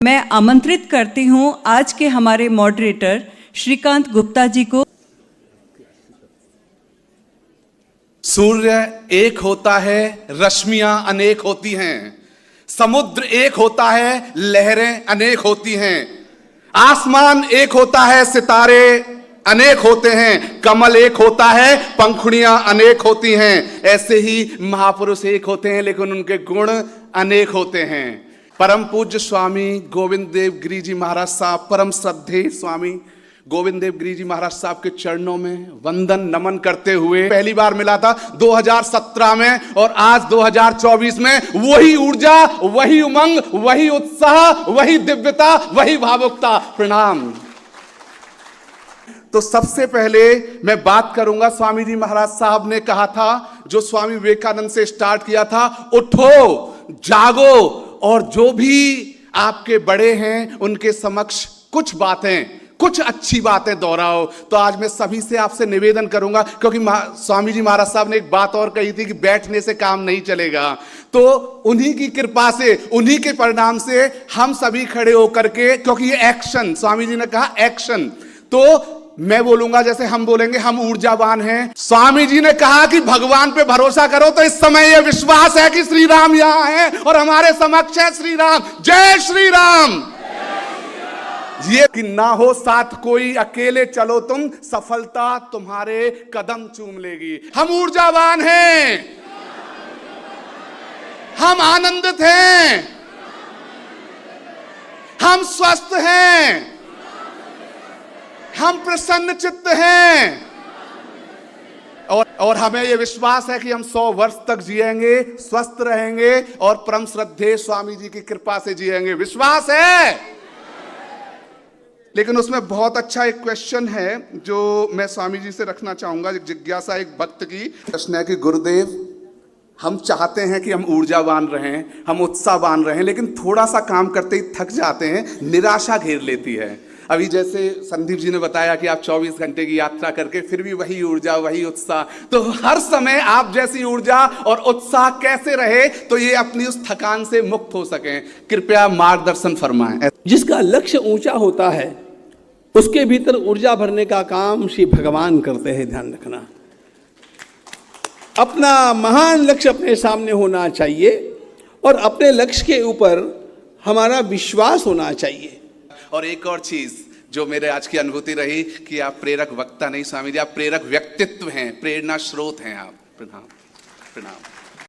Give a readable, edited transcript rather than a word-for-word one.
मैं आमंत्रित करती हूं आज के हमारे मॉडरेटर श्रीकांत गुप्ता जी को। सूर्य एक होता है, रश्मियां अनेक होती हैं। समुद्र एक होता है, लहरें अनेक होती हैं। आसमान एक होता है, सितारे अनेक होते हैं। कमल एक होता है, पंखुड़ियां अनेक होती हैं। ऐसे ही महापुरुष एक होते हैं, लेकिन उनके गुण अनेक होते हैं। परम पूज्य स्वामी गोविंद देव गिरी जी महाराज साहब, परम श्रद्धेय स्वामी गोविंद देव गिरी जी महाराज साहब के चरणों में वंदन नमन करते हुए पहली बार मिला था 2017 में, और आज 2024 में वही ऊर्जा, वही उमंग, वही उत्साह, वही दिव्यता, वही भावुकता। प्रणाम। तो सबसे पहले मैं बात करूंगा, स्वामी जी महाराज साहब ने कहा था, जो स्वामी विवेकानंद से स्टार्ट किया था, उठो, जागो और जो भी आपके बड़े हैं उनके समक्ष कुछ बातें, कुछ अच्छी बातें दोहराओ। तो आज मैं सभी से आपसे निवेदन करूंगा, क्योंकि स्वामी जी महाराज साहब ने एक बात और कही थी कि बैठने से काम नहीं चलेगा। तो उन्हीं की कृपा से, उन्हीं के परिणाम से हम सभी खड़े होकर के, क्योंकि ये एक्शन, स्वामी जी ने कहा एक्शन, तो मैं बोलूंगा जैसे हम बोलेंगे, हम ऊर्जावान हैं। स्वामी जी ने कहा कि भगवान पे भरोसा करो, तो इस समय यह विश्वास है कि श्री राम यहां है और हमारे समक्ष है श्री राम। जय श्री राम। ये कि ना हो साथ कोई, अकेले चलो तुम, सफलता तुम्हारे कदम चूम लेगी। हम ऊर्जावान हैं, हम आनंदित हैं, हम स्वस्थ हैं, हम प्रसन्न चित्त हैं, और हमें यह विश्वास है कि हम 100 वर्ष तक जिएंगे, स्वस्थ रहेंगे और परम श्रद्धेय स्वामी जी की कृपा से जिएंगे। विश्वास है। लेकिन उसमें बहुत अच्छा एक क्वेश्चन है जो मैं स्वामी जी से रखना चाहूंगा, एक जिज्ञासा एक भक्त की। प्रश्न है कि गुरुदेव, हम चाहते हैं कि हम ऊर्जावान रहें, हम उत्साहवान रहें, लेकिन थोड़ा सा काम करते ही थक जाते हैं, निराशा घेर लेती है। अभी जैसे संदीप जी ने बताया कि आप 24 घंटे की यात्रा करके फिर भी वही ऊर्जा, वही उत्साह, तो हर समय आप जैसी ऊर्जा और उत्साह कैसे रहे तो ये अपनी उस थकान से मुक्त हो सकें, कृपया मार्गदर्शन फरमाएं। जिसका लक्ष्य ऊंचा होता है उसके भीतर ऊर्जा भरने का काम श्री भगवान करते हैं। ध्यान रखना, अपना महान लक्ष्य अपने सामने होना चाहिए और अपने लक्ष्य के ऊपर हमारा विश्वास होना चाहिए। और एक और चीज जो मेरे आज की अनुभूति रही कि आप प्रेरक वक्ता नहीं स्वामी जी, आप प्रेरक व्यक्तित्व हैं, प्रेरणा स्रोत हैं आप। प्रणाम प्रणाम।